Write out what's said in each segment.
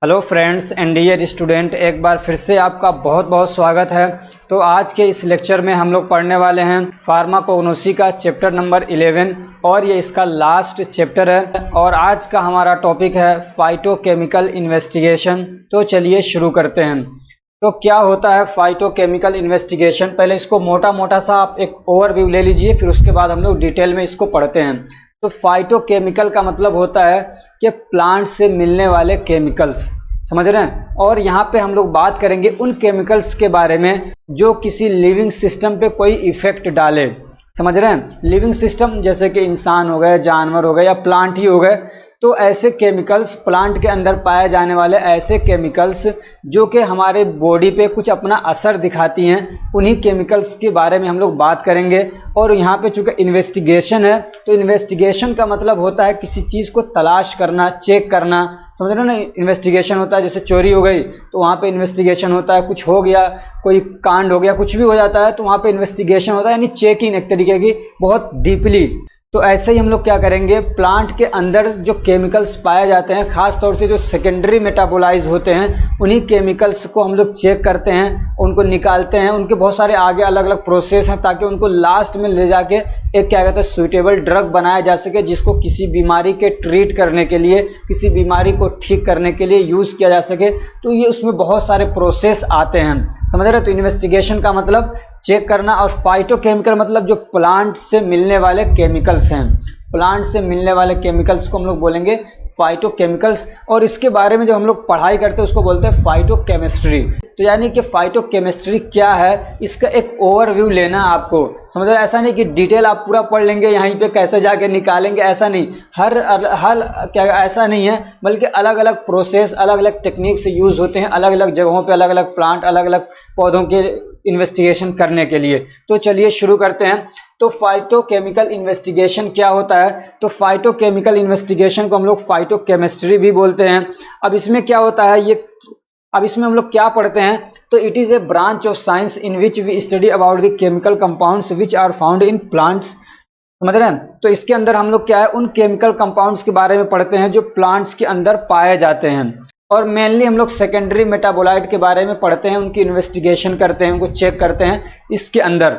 Hello friends and dear student, एक बार फिर से आपका बहुत बहुत स्वागत है। तो आज के इस लेक्चर में हम लोग पढ़ने वाले हैं फार्माकोग्नोसी का चैप्टर नंबर 11 और ये इसका लास्ट चैप्टर है। और आज का हमारा टॉपिक है फाइटोकेमिकल इन्वेस्टिगेशन। तो चलिए शुरू करते हैं। तो क्या होता है फाइटोकेमिकल इन्वेस्टिगेशन, पहले इसको मोटा मोटा सा आप एक ओवरव्यू ले लीजिए, फिर उसके बाद हम लोग डिटेल में इसको पढ़ते हैं। तो फाइटोकेमिकल का मतलब होता है कि प्लांट से मिलने वाले केमिकल्स, समझ रहे हैं। और यहाँ पे हम लोग बात करेंगे उन केमिकल्स के बारे में जो किसी लिविंग सिस्टम पे कोई इफेक्ट डाले, समझ रहे हैं। लिविंग सिस्टम जैसे कि इंसान हो गए, जानवर हो गए या प्लांट ही हो गए। तो ऐसे केमिकल्स, प्लांट के अंदर पाए जाने वाले ऐसे केमिकल्स जो कि हमारे बॉडी पे कुछ अपना असर दिखाती हैं, उन्हीं केमिकल्स के बारे में हम लोग बात करेंगे। और यहाँ पे चूँकि इन्वेस्टिगेशन है, तो इन्वेस्टिगेशन का मतलब होता है किसी चीज़ को तलाश करना, चेक करना, समझ रहे हो ना। इन्वेस्टिगेशन होता है जैसे चोरी हो गई तो वहाँ पे इन्वेस्टिगेशन होता है, कुछ हो गया, कोई कांड हो गया, कुछ भी हो जाता है तो वहाँ पे इन्वेस्टिगेशन होता है, यानी चेकिंग एक तरीके की बहुत डीपली। तो ऐसे ही हम लोग क्या करेंगे, प्लांट के अंदर जो केमिकल्स पाए जाते हैं, खास तौर से जो सेकेंडरी मेटाबोलाइज होते हैं, उन्हीं केमिकल्स को हम लोग चेक करते हैं, उनको निकालते हैं। उनके बहुत सारे आगे अलग अलग प्रोसेस हैं ताकि उनको लास्ट में ले जाके एक क्या कहते हैं सुइटेबल ड्रग बनाया जा सके, जिसको किसी बीमारी के ट्रीट करने के लिए, किसी बीमारी को ठीक करने के लिए यूज़ किया जा सके। तो ये उसमें बहुत सारे प्रोसेस आते हैं, समझ रहे। तो इन्वेस्टिगेशन का मतलब चेक करना, और फाइटोकेमिकल मतलब जो प्लांट से मिलने वाले केमिकल्स हैं, प्लांट से मिलने वाले केमिकल्स को हम लोग बोलेंगे फाइटोकेमिकल्स। और इसके बारे में जब हम लोग पढ़ाई करते हैं उसको बोलते हैं फाइटोकेमिस्ट्री। तो यानी कि फाइटोकेमिस्ट्री क्या है, इसका एक ओवरव्यू लेना आपको, समझ रहे। ऐसा नहीं कि डिटेल आप पूरा पढ़ लेंगे, यहीं पे कैसे जाके निकालेंगे, ऐसा नहीं। हर क्या ऐसा नहीं है, बल्कि अलग अलग प्रोसेस, अलग अलग टेक्निक से यूज़ होते हैं अलग अलग जगहों पे, अलग अलग प्लांट, अलग अलग पौधों के इन्वेस्टिगेशन करने के लिए। तो चलिए शुरू करते हैं। तो फाइटोकेमिकल इन्वेस्टिगेशन क्या होता है, तो फाइटोकेमिकल इन्वेस्टिगेशन को हम लोग फाइटोकेमिस्ट्री भी बोलते हैं। अब इसमें क्या होता है, अब इसमें हम लोग क्या पढ़ते हैं, तो it is a branch of science in which we study about the chemical compounds which are found in plants, समझ रहे हैं। तो इसके अंदर हम लोग क्या है, उन केमिकल कंपाउंड्स के बारे में पढ़ते हैं जो प्लांट्स के अंदर पाए जाते हैं। और मेनली हम लोग सेकेंडरी मेटाबोलाइट के बारे में पढ़ते हैं, उनकी इन्वेस्टिगेशन करते हैं, उनको चेक करते हैं इसके अंदर,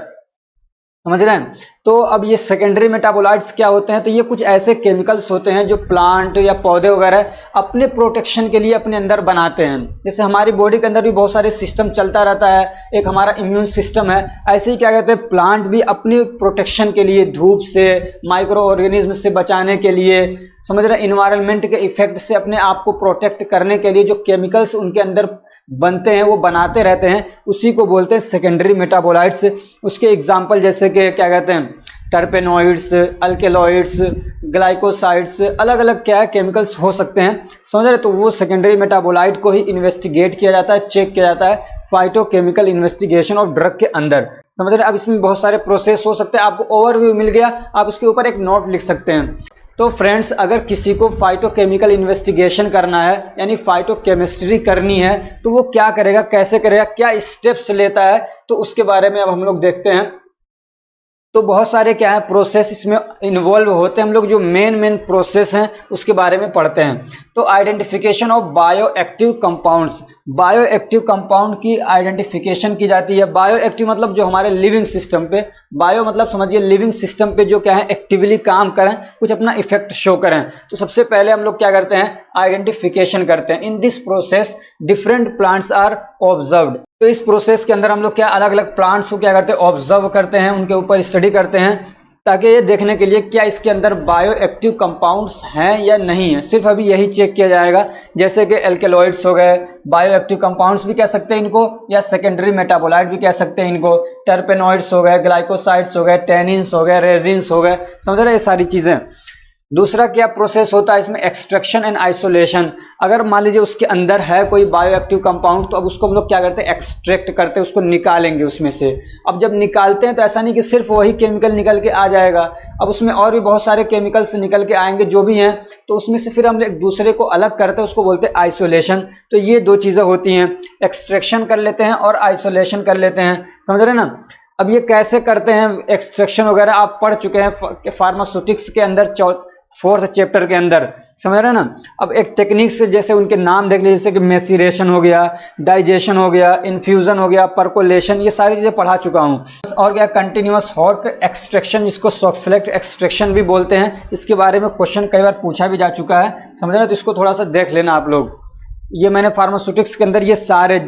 समझ रहे हैं। तो अब ये सेकेंडरी मेटाबोलाइट्स क्या होते हैं, तो ये कुछ ऐसे केमिकल्स होते हैं जो प्लांट या पौधे वगैरह अपने प्रोटेक्शन के लिए अपने अंदर बनाते हैं। जैसे हमारी बॉडी के अंदर भी बहुत सारे सिस्टम चलता रहता है, एक हमारा इम्यून सिस्टम है, ऐसे ही क्या कहते हैं प्लांट भी अपनी प्रोटेक्शन के लिए, धूप से, माइक्रो ऑर्गेनिज्म से बचाने के लिए, समझ रहे, इन्वायरमेंट के इफेक्ट से अपने आप को प्रोटेक्ट करने के लिए जो केमिकल्स उनके अंदर बनते हैं, वो बनाते रहते हैं, उसी को बोलते हैं सेकेंडरी मेटाबोलाइट्स। उसके एग्जांपल जैसे कि क्या कहते हैं टर्पेनोइड्स, अल्केलॉइड्स, ग्लाइकोसाइड्स, अलग अलग क्या है केमिकल्स हो सकते हैं, समझ रहे। तो वो सेकेंडरी मेटाबोलाइट को ही इन्वेस्टिगेट किया जाता है, चेक किया जाता है फाइटोकेमिकल इन्वेस्टिगेशन ऑफ ड्रग के अंदर, समझ रहे। अब इसमें बहुत सारे प्रोसेस हो सकते हैं, आपको ओवरव्यू मिल गया, आप इसके ऊपर एक नोट लिख सकते हैं। तो फ्रेंड्स, अगर किसी को फाइटोकेमिकल इन्वेस्टिगेशन करना है, यानी फाइटोकेमिस्ट्री करनी है, तो वो क्या करेगा, कैसे करेगा, क्या स्टेप्स लेता है, तो उसके बारे में अब हम लोग देखते हैं। तो बहुत सारे क्या है प्रोसेस इसमें इन्वॉल्व होते हैं, हम लोग जो मेन प्रोसेस हैं उसके बारे में पढ़ते हैं। तो identification of bio active compounds, bio active compound की आइडेंटिफिकेशन की जाती है। बायो एक्टिव मतलब जो हमारे लिविंग सिस्टम पे, बायो मतलब समझिए लिविंग सिस्टम पे जो क्या है एक्टिवली काम करें, कुछ अपना इफेक्ट शो करें। तो सबसे पहले हम लोग क्या करते हैं, आइडेंटिफिकेशन करते हैं। In this process different plants are observed. तो इस प्रोसेस के अंदर हम लोग क्या अलग अलग प्लांट्स को क्या करते हैं, ऑब्जर्व करते हैं, उनके ऊपर स्टडी करते हैं, ताकि ये देखने के लिए क्या इसके अंदर बायो एक्टिव कंपाउंड्स हैं या नहीं है। सिर्फ अभी यही चेक किया जाएगा, जैसे कि एल्केलॉइड्स हो गए, बायो एक्टिव कंपाउंड्स भी कह सकते हैं इनको, या सेकेंडरी मेटाबोलाइट भी कह सकते हैं इनको, टर्पेनोइड्स हो गए, ग्लाइकोसाइड्स हो गए, टेनिन्स हो गए, रेजिन्स हो गए, समझ रहे, ये सारी चीज़ें। दूसरा क्या प्रोसेस होता है इसमें, एक्सट्रैक्शन एंड आइसोलेशन। अगर मान लीजिए उसके अंदर है कोई बायोएक्टिव कंपाउंड, तो अब उसको हम लोग क्या करते हैं, एक्सट्रैक्ट करते हैं, उसको निकालेंगे उसमें से। अब जब निकालते हैं तो ऐसा नहीं कि सिर्फ वही केमिकल निकल के आ जाएगा, अब उसमें और भी बहुत सारे केमिकल्स निकल के आएंगे जो भी हैं, तो उसमें से फिर हम एक दूसरे को अलग करते हैं, उसको बोलते हैं आइसोलेशन। तो ये दो चीज़ें होती हैं, एक्सट्रैक्शन कर लेते हैं और आइसोलेशन कर लेते हैं, समझ रहे ना। अब ये कैसे करते हैं एक्सट्रैक्शन वगैरह आप पढ़ चुके हैं, फार्मास्यूटिक्स के अंदर 4th चैप्टर के अंदर, समझ रहे हैं ना। अब एक टेक्निक से जैसे उनके नाम देख लीजिए, जैसे कि मेसिरेशन हो गया, डाइजेशन हो गया, इन्फ्यूजन हो गया, परकोलेशन, ये सारी चीजें पढ़ा चुका हूँ। और क्या कंटिन्यूअस हॉट एक्सट्रैक्शन, जिसको सेलेक्ट एक्सट्रैक्शन भी बोलते हैं, इसके बारे में क्वेश्चन कई बार पूछा भी जा चुका है, समझ रहे हैं। तो इसको थोड़ा सा देख लेना आप लोग। ये मैंने फार्मास्यूटिक्स के अंदर ये सारे,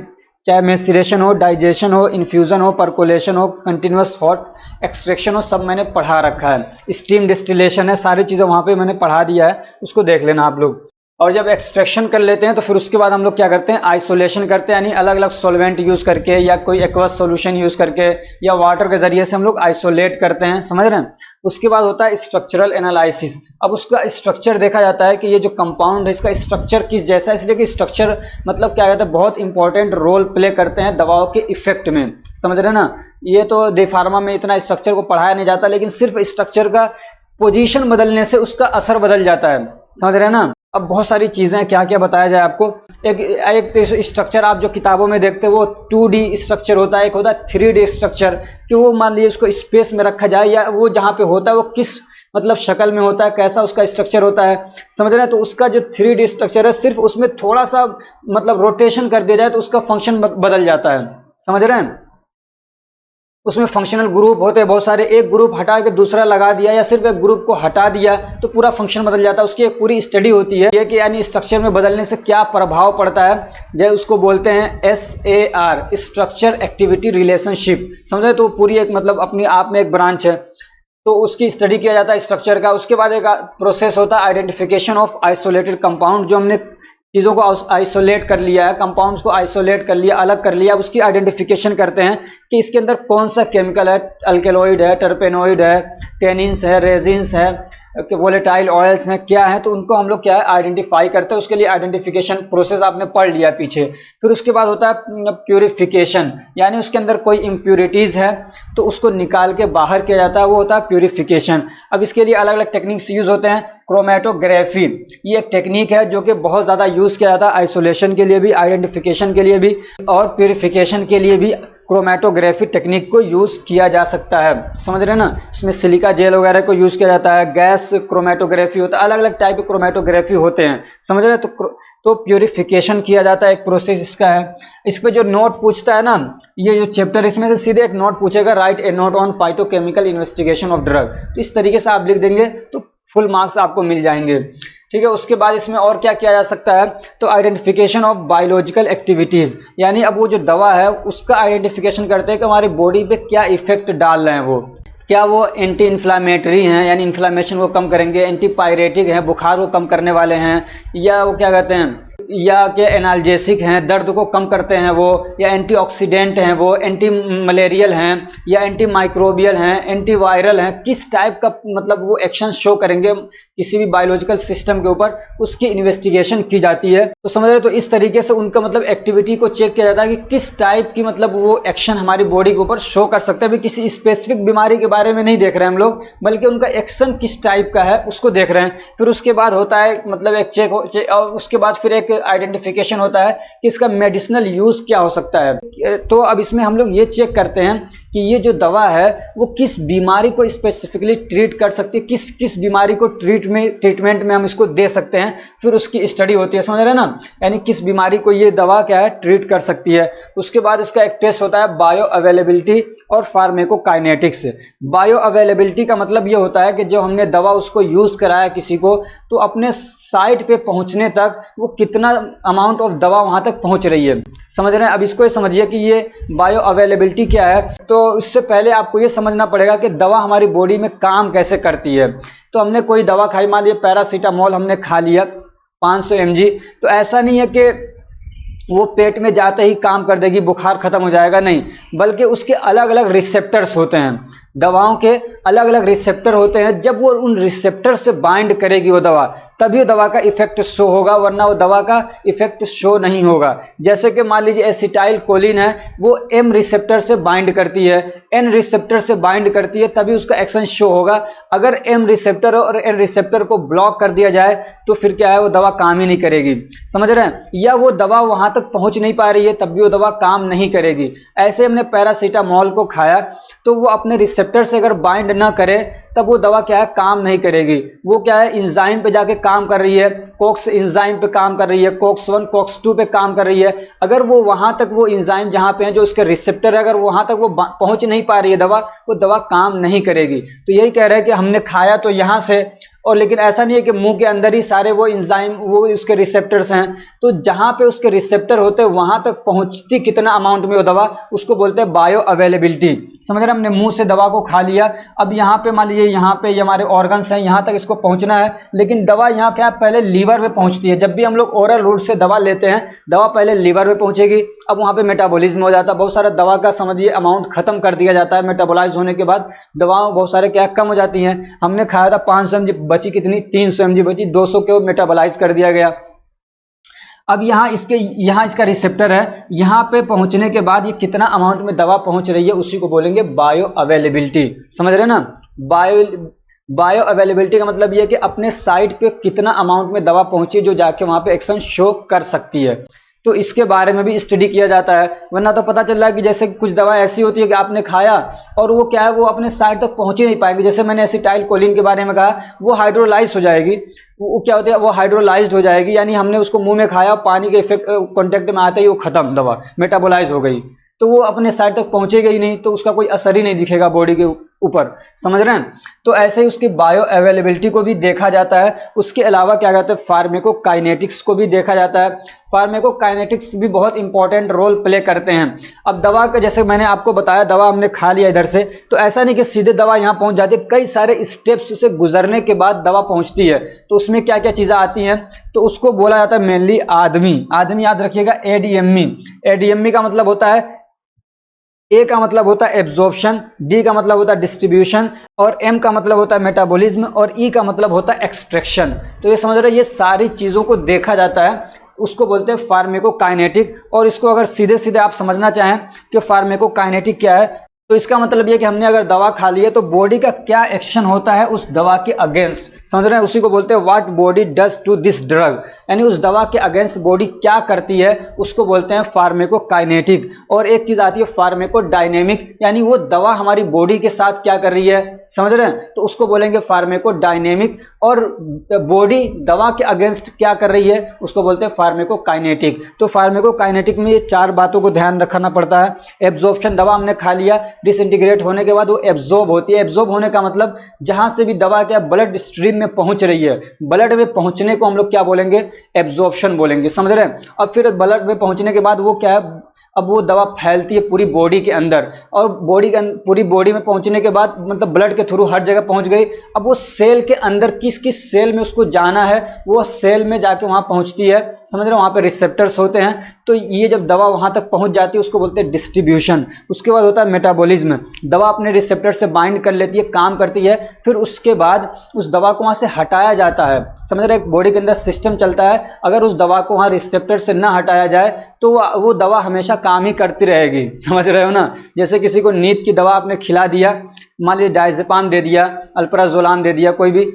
चाहे मेसिरेशन हो, डाइजेशन हो, इन्फ्यूजन हो, परकोलेशन हो, कंटिन्यूअस हॉट एक्सट्रैक्शन हो, सब मैंने पढ़ा रखा है। स्टीम डिस्टिलेशन है, सारी चीज़ें वहाँ पे मैंने पढ़ा दिया है, उसको देख लेना आप लोग। और जब एक्सट्रैक्शन कर लेते हैं तो फिर उसके बाद हम लोग क्या करते हैं, आइसोलेशन करते हैं, यानी अलग अलग सॉल्वेंट यूज़ करके या कोई एक्वस सॉल्यूशन यूज़ करके या वाटर के ज़रिए से हम लोग आइसोलेट करते हैं, समझ रहे हैं। उसके बाद होता है स्ट्रक्चरल एनालिसिस। अब उसका स्ट्रक्चर देखा जाता है कि ये जो कंपाउंड है इसका स्ट्रक्चर किस जैसा है, इसलिए कि स्ट्रक्चर मतलब क्या कहता है, बहुत इंपॉर्टेंट रोल प्ले करते हैं दवाओं के इफेक्ट में, समझ रहे हैं ना। ये तो डी फार्मा में इतना स्ट्रक्चर को पढ़ाया नहीं जाता, लेकिन सिर्फ स्ट्रक्चर का पोजीशन बदलने से उसका असर बदल जाता है, समझ रहे हैं ना। अब बहुत सारी चीज़ें, क्या क्या बताया जाए आपको। एक स्ट्रक्चर आप जो किताबों में देखते हैं वो 2D स्ट्रक्चर होता है, एक होता है 3D स्ट्रक्चर, कि वो मान लीजिए उसको स्पेस में रखा जाए या वो जहाँ पे होता है वो किस मतलब शक्ल में होता है, कैसा उसका स्ट्रक्चर होता है, समझ रहे हैं। तो उसका जो 3D स्ट्रक्चर है, सिर्फ उसमें थोड़ा सा मतलब रोटेशन कर दिया जाए तो उसका फंक्शन बदल जाता है, समझ रहे हैं। उसमें फंक्शनल ग्रुप होते हैं बहुत सारे, एक ग्रुप हटा के दूसरा लगा दिया या सिर्फ एक ग्रुप को हटा दिया तो पूरा फंक्शन बदल जाता है। उसकी एक पूरी स्टडी होती है कि यानी स्ट्रक्चर में बदलने से क्या प्रभाव पड़ता है, जैसे उसको बोलते हैं SAR, स्ट्रक्चर एक्टिविटी रिलेशनशिप, समझे। तो पूरी एक मतलब अपनी आप में एक ब्रांच है, तो उसकी स्टडी किया जाता है स्ट्रक्चर का। उसके बाद एक प्रोसेस होता है आइडेंटिफिकेशन ऑफ आइसोलेटेड कंपाउंड, जो हमने चीज़ों को आइसोलेट कर लिया है, कंपाउंड्स को आइसोलेट कर लिया, अलग कर लिया, उसकी आइडेंटिफिकेशन करते हैं कि इसके अंदर कौन सा केमिकल है, अल्केलॉइड है, टर्पेनॉइड है, टेनिन्स है, रेजिन्स है, वोलेटाइल ऑयल्स हैं, क्या है, तो उनको हम लोग क्या है आइडेंटिफाई करते हैं। उसके लिए आइडेंटिफिकेशन प्रोसेस आपने पढ़ लिया पीछे। फिर उसके बाद होता है प्यूरिफिकेशन, यानी उसके अंदर कोई इम्प्यूरिटीज़ है तो उसको निकाल के बाहर किया जाता है, वो होता है प्यूरिफिकेशन। अब इसके लिए अलग अलग टेक्निक्स यूज़ होते हैं। क्रोमेटोग्राफी ये एक टेक्निक है जो कि बहुत ज़्यादा यूज़ किया जाता है आइसोलेशन के लिए भी, आइडेंटिफिकेशन के लिए भी और प्यूरिफिकेशन के लिए भी क्रोमेटोग्राफी टेक्निक को यूज़ किया जा सकता है, समझ रहे हैं ना। इसमें सिलिका जेल वगैरह को यूज़ किया जाता है, गैस क्रोमेटोग्राफी होता है, अलग अलग टाइप के क्रोमेटोग्राफी होते हैं, समझ रहे हैं। तो प्यूरिफिकेशन किया जाता है, एक प्रोसेस इसका है। इस पर जो नोट पूछता है ना, ये जो चैप्टर, इसमें से सीधे एक नोट पूछेगा, right A note on phytochemical investigation of drug. तो इस तरीके से आप लिख देंगे तो फुल मार्क्स आपको मिल जाएंगे, ठीक है। उसके बाद इसमें और क्या किया जा सकता है, तो आइडेंटिफिकेशन ऑफ बायोलॉजिकल एक्टिविटीज़, यानी अब वो जो दवा है उसका आइडेंटिफिकेशन करते हैं कि हमारी बॉडी पे क्या इफेक्ट डाल रहे हैं, वो क्या वो एंटी इन्फ्लामेटरी हैं, यानी इन्फ्लामेशन को कम करेंगे, एंटी पायरेटिक हैं, बुखार को कम करने वाले हैं, या वो क्या कहते हैं, या क्या एनाल्जेसिक हैं, दर्द को कम करते हैं वो, या एंटीऑक्सीडेंट हैं वो, एंटी मलेरियल हैं, या एंटी माइक्रोबियल हैं, एंटी वायरल हैं, किस टाइप का मतलब वो एक्शन शो करेंगे किसी भी बायोलॉजिकल सिस्टम के ऊपर, उसकी इन्वेस्टिगेशन की जाती है। तो समझ रहे, तो इस तरीके से उनका मतलब एक्टिविटी को चेक किया जाता है कि किस टाइप की मतलब वो एक्शन हमारी बॉडी के ऊपर शो कर सकते हैं। अभी किसी स्पेसिफिक बीमारी के बारे में नहीं देख रहे हैं हम लोग, बल्कि उनका एक्शन किस टाइप का है उसको देख रहे हैं। फिर उसके बाद होता है मतलब एक चेक और उसके बाद फिर एक आइडेंटिफिकेशन होता है कि इसका मेडिसिनल यूज क्या हो सकता है। तो अब इसमें हम लोग ये चेक करते हैं कि ये जो दवा है वो किस बीमारी को स्पेसिफिकली ट्रीट कर सकती है, किस किस बीमारी को ट्रीटमेंट में हम इसको दे सकते हैं, फिर उसकी स्टडी होती है, समझ रहे हैं ना। यानी किस बीमारी को ये दवा क्या है ट्रीट कर सकती है। उसके बाद इसका एक टेस्ट होता है बायो अवेलेबिलिटी और फार्मेकोकाइनेटिक्स। बायो अवेलेबिलिटी का मतलब ये होता है कि जो हमने दवा उसको यूज कराया किसी को, तो अपने साइट पे पहुंचने तक वो कितना अमाउंट ऑफ दवा वहां तक पहुंच रही है, समझ रहे हैं। अब इसको ये समझिए कि ये बायो अवेलेबिलिटी क्या है। तो इससे पहले आपको ये समझना पड़ेगा कि दवा हमारी बॉडी में काम कैसे करती है। तो हमने कोई दवा खाई, मान लीजिए पैरासीटामोल हमने खा लिया 500 mg, तो ऐसा नहीं है कि वो पेट में जाते ही काम कर देगी, बुखार खत्म हो जाएगा, नहीं, बल्कि उसके अलग अलग रिसेप्टर्स होते हैं। दवाओं के अलग अलग रिसेप्टर होते हैं, जब वो उन रिसेप्टर से बाइंड करेगी वो दवा, तभी दवा का इफेक्ट शो होगा, वरना वो दवा का इफेक्ट शो नहीं होगा। जैसे कि मान लीजिए एसिटाइल कोलिन है, वो M रिसेप्टर से बाइंड करती है, N रिसेप्टर से बाइंड करती है, तभी उसका एक्शन शो होगा। अगर M रिसेप्टर और N रिसेप्टर को ब्लॉक कर दिया जाए तो फिर क्या है, वो दवा काम ही नहीं करेगी, समझ रहे हैं। या वो दवा वहां तक पहुंच नहीं पा रही है, तब भी वो दवा काम नहीं करेगी। ऐसे हमने पैरासीटामोल को खाया तो वो अपने रिसेप्टर से अगर बाइंड ना करे तब वो दवा क्या है, काम नहीं करेगी। वो क्या है, एंजाइम पे जाके काम कर रही है, कोक्स एंजाइम पे काम कर रही है, कोक्स 1 कोक्स 2 पे काम कर रही है। अगर वो वहां तक, वो एंजाइम जहां पे है जो उसके रिसेप्टर है, अगर वहां तक वो पहुंच नहीं पा रही है दवा, वो दवा काम नहीं करेगी। तो यही कह रहे हैं कि हमने खाया तो यहाँ से, और लेकिन ऐसा नहीं है कि मुंह के अंदर ही सारे वो एंजाइम, वो उसके रिसेप्टर्स हैं। तो जहां पे उसके रिसेप्टर होते हैं वहां तक पहुंचती कितना अमाउंट में वो दवा, उसको बोलते हैं बायो अवेलेबिलिटी। समझ रहे, हमने मुंह से दवा को खा लिया, अब यहाँ पे मान लीजिए यहाँ पे ये हमारे ऑर्गन्स हैं, यहाँ तक इसको पहुंचना है, लेकिन दवा यहाँ क्या, पहले लीवर में पहुंचती है। जब भी हम लोग ओरल रूट से दवा लेते हैं, दवा पहले लीवर में पहुंचेगी, अब वहाँ पे मेटाबॉलिज्म हो जाता है, बहुत सारा दवा का समझिए अमाउंट खत्म कर दिया जाता है। मेटाबोलाइज होने के बाद दवाओं बहुत सारे क्या कम हो जाती हैं। हमने खाया था 500 mg, बची कितनी, 300 mg बची, 200 को मेटाबोलाइज कर दिया गया। अब यहाँ इसका रिसेप्टर है, यहाँ पे पहुंचने के बाद ये कितना अमाउंट में दवा पहुंच रही है, उसी को बोलेंगे बायो अवेलेबिलिटी। समझ रहे ना, बायो अवेलेबिलिटी का मतलब ये है कि अपने साइट पे कितना अमाउंट में दवा पहुंची जो जाके वहां पे एक्शन शो कर सकती है। तो इसके बारे में भी स्टडी किया जाता है, वरना तो पता चल रहा है कि जैसे कुछ दवा ऐसी होती है कि आपने खाया और वो क्या है, वो अपने साइड तक पहुंच ही नहीं पाएगी। जैसे मैंने एसिटाइल कोलिन के बारे में कहा, वो हाइड्रोलाइज हो जाएगी। वो क्या होता है, वो हाइड्रोलाइज्ड हो जाएगी, यानी हमने उसको मुंह में खाया, पानी के इफेक्ट कॉन्टेक्ट में आते ही वो खत्म, दवा मेटाबोलाइज हो गई, तो वो अपने साइड तक पहुंचेगा ही नहीं, तो उसका कोई असर ही नहीं दिखेगा बॉडी के ऊपर। समझ रहे हैं, तो ऐसे ही उसकी बायो अवेलेबिलिटी को भी देखा जाता है। उसके अलावा क्या कहते हैं, फार्मेकोकाइनेटिक्स को भी देखा जाता है। फार्मेकोकाइनेटिक्स भी बहुत इंपॉर्टेंट रोल प्ले करते हैं। अब दवा का, जैसे मैंने आपको बताया, दवा हमने खा लिया इधर से, तो ऐसा नहीं कि सीधे दवा यहाँ पहुंच जाती है, कई सारे स्टेप्स से गुजरने के बाद दवा पहुंचती है। तो उसमें क्या क्या चीजें आती हैं, तो उसको बोला जाता है मेनली आदमी याद रखिएगा, एडीएमई का मतलब होता है, ए का मतलब होता है एब्जॉर्प्शन, डी का मतलब होता है डिस्ट्रीब्यूशन, और एम का मतलब होता है मेटाबॉलिज्म, और ई का मतलब होता है एक्सट्रैक्शन। तो ये समझ रहे, ये सारी चीज़ों को देखा जाता है, उसको बोलते हैं फार्मेकोकाइनेटिक। और इसको अगर सीधे सीधे आप समझना चाहें कि फार्मेकोकाइनेटिक क्या है, तो इसका मतलब ये कि हमने अगर दवा खा ली है तो बॉडी का क्या एक्शन होता है उस दवा के अगेंस्ट, समझ रहे हैं, उसी को बोलते हैं what body does to this drug, यानी उस दवा के अगेंस्ट बॉडी क्या करती है, उसको बोलते हैं फार्मेकोकाइनेटिक। और एक चीज आती है फार्मेकोडायनेमिक, यानी वो दवा हमारी बॉडी के साथ क्या कर रही है, समझ रहे हैं, तो उसको बोलेंगे फार्मेकोडायनेमिक। और बॉडी दवा के अगेंस्ट क्या कर रही है, उसको बोलते हैं फार्मेकोकाइनेटिक। तो फार्मेकोकाइनेटिक में ये 4 बातों को ध्यान रखना पड़ता है। एब्जॉर्प्शन, दवा हमने खा लिया, डिसइंटीग्रेट होने के बाद वो एब्जॉर्ब होती है। एब्जॉर्ब होने का मतलब जहां से भी दवा क्या ब्लड स्ट्रीम में पहुंच रही है, ब्लड में पहुंचने को हम लोग क्या बोलेंगे, एब्जॉर्प्शन बोलेंगे, समझ रहे हैं। अब फिर ब्लड में पहुंचने के बाद वो क्या है, अब वो दवा फैलती है पूरी बॉडी के अंदर, और पूरी बॉडी में पहुंचने के बाद मतलब ब्लड के थ्रू हर जगह पहुंच गई। अब वो सेल के अंदर किस किस सेल में उसको जाना है, वो सेल में जाके वहां पहुंचती है, समझ रहे हो, वहां पे रिसेप्टर्स होते हैं। तो ये जब दवा वहां तक पहुंच जाती है उसको बोलते हैं डिस्ट्रीब्यूशन। उसके बाद होता है मेटाबॉलिज्म, दवा अपने रिसेप्टर से बाइंड कर लेती है, काम करती है, फिर उसके बाद उस दवा को वहां से हटाया जाता है। समझ रहे, एक बॉडी के अंदर सिस्टम चलता है, अगर उस दवा को वहां रिसेप्टर से ना हटाया जाए तो वो दवा हमेशा काम ही करती रहेगी, समझ रहे हो ना। जैसे किसी को नींद की दवा आपने खिला दिया, मान लीजिए डायजेपाम दे दिया, अल्प्राजोलाम दे दिया, कोई भी,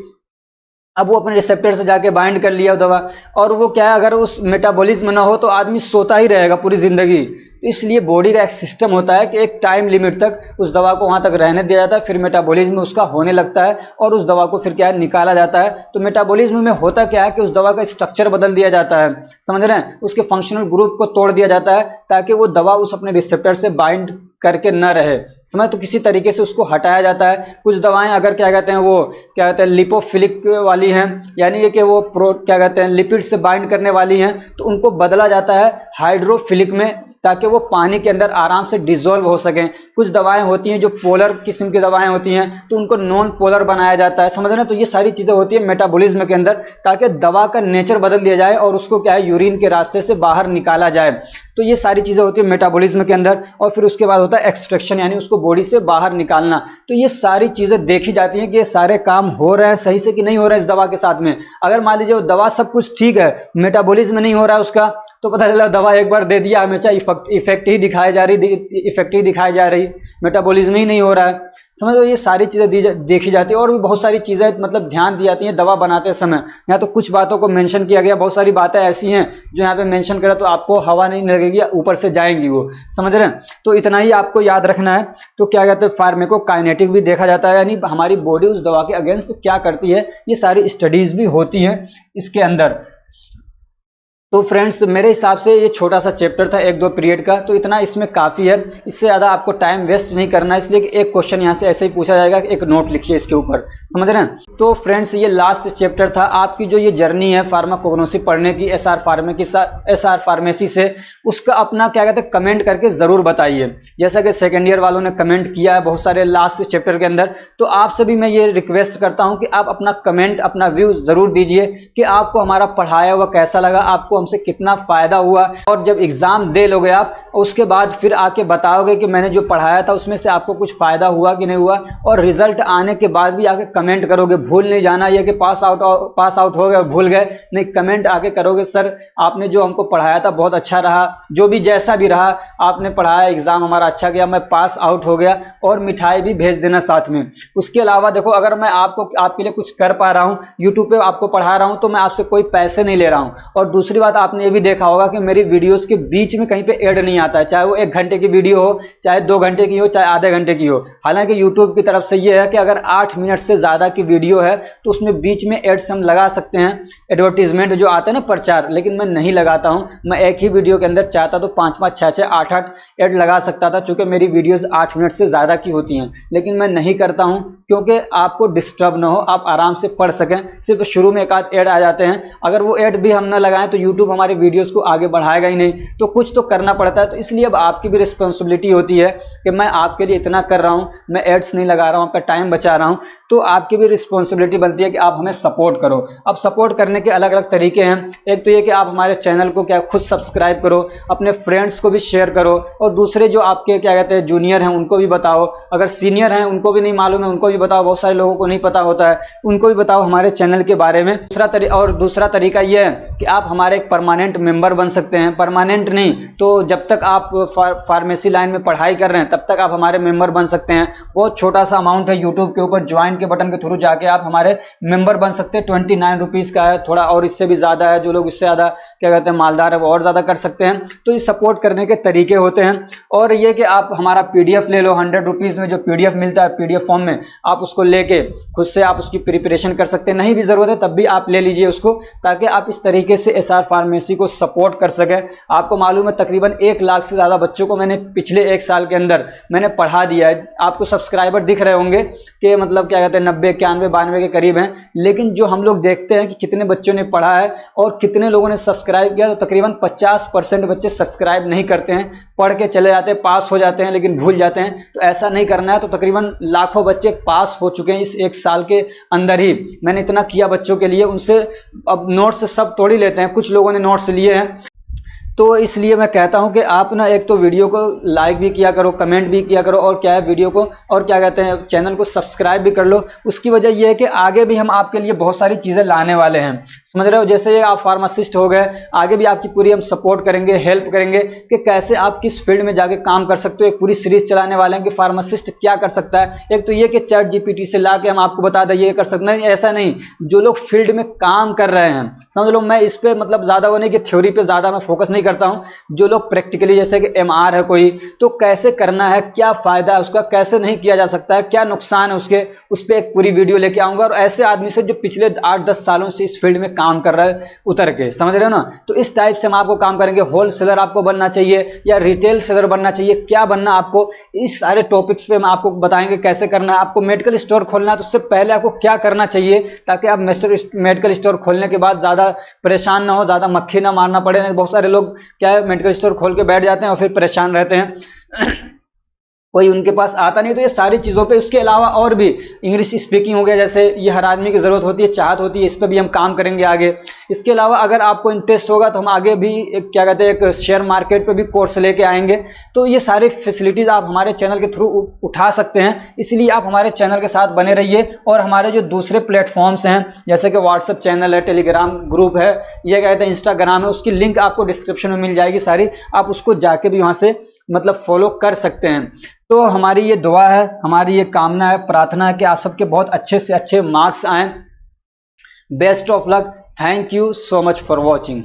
अब वो अपने रिसेप्टर से जाके बाइंड कर लिया दवा, और वो क्या है, अगर उस मेटाबॉलिज्म ना हो तो आदमी सोता ही रहेगा पूरी जिंदगी। इसलिए बॉडी का एक सिस्टम होता है कि एक टाइम लिमिट तक उस दवा को वहां तक रहने दिया जाता है, फिर मेटाबॉलिज्म उसका होने लगता है और उस दवा को फिर क्या है, निकाला जाता है। तो मेटाबॉलिज्म में होता क्या है कि उस दवा का स्ट्रक्चर बदल दिया जाता है, समझ रहे हैं, उसके फंक्शनल ग्रुप को तोड़ दिया जाता है ताकि वो दवा उस अपने रिसेप्टर से बाइंड करके न रहे, समझ, तो किसी तरीके से उसको हटाया जाता है। कुछ दवाएं अगर क्या कहते हैं, वो क्या कहते हैं, लिपोफिलिक वाली हैं, यानी ये कि वो क्या कहते हैं, लिपिड से बाइंड करने वाली हैं, तो उनको बदला जाता है हाइड्रोफिलिक में ताकि वो पानी के अंदर आराम से डिसॉल्व हो सकें। कुछ दवाएं होती हैं जो पोलर किस्म की दवाएं होती हैं, तो उनको नॉन पोलर बनाया जाता है, समझ रहे हैं। तो ये सारी चीज़ें होती है मेटाबॉलिज्म के अंदर, ताकि दवा का नेचर बदल दिया जाए और उसको क्या है, यूरिन के रास्ते से बाहर निकाला जाए। तो ये सारी चीज़ें होती है मेटाबॉलिज्म के अंदर। और फिर उसके बाद होता है एक्सट्रैक्शन, यानी उसको बॉडी से बाहर निकालना। तो ये सारी चीज़ें देखी जाती हैं कि ये सारे काम हो रहे हैं सही से कि नहीं हो रहे हैं इस दवा के साथ में। अगर मान लीजिए वो दवा सब कुछ ठीक है, मेटाबॉलिज्म नहीं हो रहा है उसका, तो पता चला दवा एक बार दे दिया हमेशा इफेक्ट ही दिखाई जा रही, मेटाबॉलिज्म ही नहीं हो रहा है। समझ लो, ये सारी चीज़ें देखी जाती है और भी बहुत सारी चीज़ें मतलब ध्यान दी जाती हैं दवा बनाते समय। यहाँ तो कुछ बातों को मेंशन किया गया, बहुत सारी बातें ऐसी हैं जो यहाँ पे मेंशन करा तो आपको हवा नहीं लगेगी, ऊपर से जाएंगी वो, समझ रहे हैं। तो इतना ही आपको याद रखना है। तो क्या कहते हैं, फार्माकोकाइनेटिक भी देखा जाता है, यानी हमारी बॉडी उस दवा के अगेंस्ट क्या करती है, ये सारी स्टडीज भी होती हैं इसके अंदर। तो फ्रेंड्स मेरे हिसाब से ये छोटा सा चैप्टर था 1-2 पीरियड का, तो इतना इसमें काफ़ी है, इससे ज़्यादा आपको टाइम वेस्ट नहीं करना है। इसलिए कि एक क्वेश्चन यहाँ से ऐसे ही पूछा जाएगा कि एक नोट लिखिए इसके ऊपर, समझ रहे हैं। तो फ्रेंड्स ये लास्ट चैप्टर था। आपकी जो ये जर्नी है फार्माकोग्नोसी पढ़ने की एसआर फार्मेसी से, उसका अपना क्या कहते हैं कमेंट करके ज़रूर बताइए। जैसा कि सेकेंड ईयर वालों ने कमेंट किया है बहुत सारे लास्ट चैप्टर के अंदर, तो आप सभी मैं ये रिक्वेस्ट करता हूँ कि आप अपना कमेंट, अपना व्यू ज़रूर दीजिए कि आपको हमारा पढ़ाया हुआ कैसा लगा, आपको हमसे कितना फायदा हुआ। और जब एग्जाम दे लोगे आप, उसके बाद फिर आके बताओगे कि मैंने जो पढ़ाया था उसमें से आपको कुछ फायदा हुआ कि नहीं हुआ, और रिजल्ट आने के बाद भी आके कमेंट करोगे। भूल नहीं जाना ये कि पास आउट हो गए और भूल गए, नहीं, कमेंट आके करोगे सर आपने जो हमको पढ़ाया था बहुत अच्छा रहा, जो भी जैसा भी रहा आपने पढ़ाया, एग्जाम हमारा अच्छा गया, मैं पास आउट हो गया, और मिठाई भी भेज देना साथ में। उसके अलावा देखो, अगर मैं आपके लिए कुछ कर पा रहा हूँ, यूट्यूब पे आपको पढ़ा रहा हूँ, तो मैं आपसे कोई पैसे नहीं ले रहा हूँ। और दूसरी बात, आपने ये भी देखा होगा कि मेरी वीडियोस के बीच में कहीं पे ऐड नहीं आता है, चाहे वो 1 घंटे की वीडियो हो, चाहे 2 घंटे की हो, चाहे आधे घंटे की हो। हालांकि यूट्यूब की तरफ से ये है कि अगर 8 मिनट से ज़्यादा की वीडियो है तो उसमें बीच में एड्स हम लगा सकते हैं, एडवर्टीजमेंट जो आता है ना, प्रचार, लेकिन मैं नहीं लगाता हूँ। मैं एक ही वीडियो के अंदर चाहता तो 5-5, 6-6, 8-8 ऐड लगा सकता था, चूँकि मेरी वीडियोज़ 8 मिनट से ज़्यादा की होती हैं, लेकिन मैं नहीं करता हूँ क्योंकि आपको डिस्टर्ब ना हो, आप आराम से पढ़ सकें। सिर्फ शुरू में 1 आध ऐड आ जाते हैं, अगर वो ऐड भी हम ना लगाएं तो यूट्यूब हमारे वीडियोस को आगे बढ़ाएगा ही नहीं, तो कुछ तो करना पड़ता है। तो इसलिए अब आपकी भी रिस्पॉन्सिबिलिटी होती है कि मैं आपके लिए इतना कर रहा हूँ, मैं एड्स नहीं लगा रहा हूँ, आपका टाइम बचा रहा हूँ, तो आपकी भी रिस्पॉन्सिबिलिटी बनती है कि आप हमें सपोर्ट करो। अब सपोर्ट करने के अलग अलग तरीके हैं। एक तो ये कि आप हमारे चैनल को क्या खुद सब्सक्राइब करो, अपने फ्रेंड्स को भी शेयर करो, और दूसरे जो आपके क्या कहते हैं जूनियर हैं उनको भी बताओ, अगर सीनियर हैं उनको भी नहीं मालूम है उनको भी बताओ, बहुत सारे लोगों को नहीं पता होता है, उनको भी बताओ हमारे चैनल के बारे में। दूसरा तरीका ये है कि आप हमारे एक परमानेंट मेंबर बन सकते हैं। परमानेंट नहीं तो जब तक आप फार्मेसी लाइन में पढ़ाई कर रहे हैं तब तक आप हमारे मेंबर बन सकते हैं। बहुत छोटा सा अमाउंट है, यूट्यूब के ऊपर ज्वाइन के बटन के थ्रू जाके आप हमारे मेंबर बन सकते हैं। 29 रुपीज़ का है, थोड़ा और इससे भी ज़्यादा है, जो लोग इससे ज़्यादा क्या कहते हैं मालदार है वो और ज़्यादा कर सकते हैं। तो ये सपोर्ट करने के तरीके होते हैं। और ये कि आप हमारा PDF ले लो, 100 रुपीज़ में जो PDF मिलता है PDF फॉर्म में, आप उसको लेके खुद से आप उसकी प्रिपरेशन कर सकते हैं। नहीं भी ज़रूरत है तब भी आप ले लीजिए उसको, ताकि आप इस तरीके से SR फार्मेसी को सपोर्ट कर सकें। आपको मालूम है तकरीबन 1 लाख से ज़्यादा बच्चों को मैंने पिछले 1 साल के अंदर मैंने पढ़ा दिया है। आपको सब्सक्राइबर दिख रहे होंगे कि मतलब क्या कहते हैं 90, 91, 92 के करीब हैं, लेकिन जो हम लोग देखते हैं कि कितने बच्चों ने पढ़ा है और कितने लोगों ने सब्सक्राइब किया, तो तकरीबन 50% बच्चे सब्सक्राइब नहीं करते हैं, पढ़ के चले जाते हैं, पास हो जाते हैं लेकिन भूल जाते हैं। तो ऐसा नहीं करना है। तो तकरीबन लाखों बच्चे पास हो चुके हैं इस 1 साल के अंदर ही। मैंने इतना किया बच्चों के लिए, उनसे अब नोट्स सब तोड़ ही लेते हैं, कुछ लोगों ने नोट्स लिए हैं। तो इसलिए मैं कहता हूं कि आप ना एक तो वीडियो को लाइक भी किया करो, कमेंट भी किया करो, और क्या है वीडियो को और क्या कहते हैं चैनल को सब्सक्राइब भी कर लो। उसकी वजह यह है कि आगे भी हम आपके लिए बहुत सारी चीज़ें लाने वाले हैं, समझ रहे हो। जैसे आप फार्मासिस्ट हो गए, आगे भी आपकी पूरी हम सपोर्ट करेंगे, हेल्प करेंगे कि कैसे आप किस फील्ड में जाके काम कर सकते हो। एक पूरी सीरीज चलाने वाले हैं कि फार्मासिस्ट क्या कर सकता है। एक तो ये कि चैट GPT से ला के हम आपको बता दें ये कर सकते हैं, ऐसा नहीं, जो लोग फील्ड में काम कर रहे हैं, समझ लो। मैं इस पर मतलब ज़्यादा वो नहीं कि थ्योरी पे ज़्यादा मैं फोकस नहीं करता हूं। जो लोग प्रैक्टिकली, जैसे कि MR है कोई, तो कैसे करना है, क्या फायदा है उसका, कैसे नहीं किया जा सकता है, क्या नुकसान है उसके, उस पर एक पूरी वीडियो लेके आऊंगा। और ऐसे आदमी से जो पिछले 8-10 सालों से इस फील्ड में काम कर रहा है उतर के, समझ रहे हो ना। तो इस टाइप से हम आपको काम करेंगे। होलसेलर आपको बनना चाहिए या रिटेल सेलर बनना चाहिए, क्या बनना आपको, इस सारे टॉपिक्स पे हम आपको बताएंगे कैसे करना है। आपको मेडिकल स्टोर खोलना है तो उससे पहले आपको क्या करना चाहिए, ताकि आप मेडिकल स्टोर खोलने के बाद ज़्यादा परेशान ना हो, ज़्यादा मक्खी ना मारना पड़े। बहुत सारे लोग क्या है मेडिकल स्टोर खोल के बैठ जाते हैं और फिर परेशान रहते हैं। कोई उनके पास आता नहीं, तो ये सारी चीज़ों पे, उसके अलावा और भी इंग्लिश स्पीकिंग हो गया, जैसे ये हर आदमी की ज़रूरत होती है, चाहत होती है, इस पर भी हम काम करेंगे आगे। इसके अलावा अगर आपको इंटरेस्ट होगा तो हम आगे भी क्या कहते हैं, एक शेयर मार्केट पे भी कोर्स लेके आएंगे। तो ये सारी फैसिलिटीज़ आप हमारे चैनल के थ्रू उठा सकते हैं, इसलिए आप हमारे चैनल के साथ बने रहिए। और हमारे जो दूसरे प्लेटफॉर्म्स हैं, जैसे कि व्हाट्सएप चैनल है, टेलीग्राम ग्रुप है, ये कहते हैं इंस्टाग्राम है, उसकी लिंक आपको डिस्क्रिप्शन में मिल जाएगी सारी, आप उसको जाके भी वहाँ से मतलब फॉलो कर सकते हैं। तो हमारी ये दुआ है, हमारी ये कामना है, प्रार्थना है कि आप सबके बहुत अच्छे से अच्छे मार्क्स आएँ। Best of luck. Thank you so much for watching.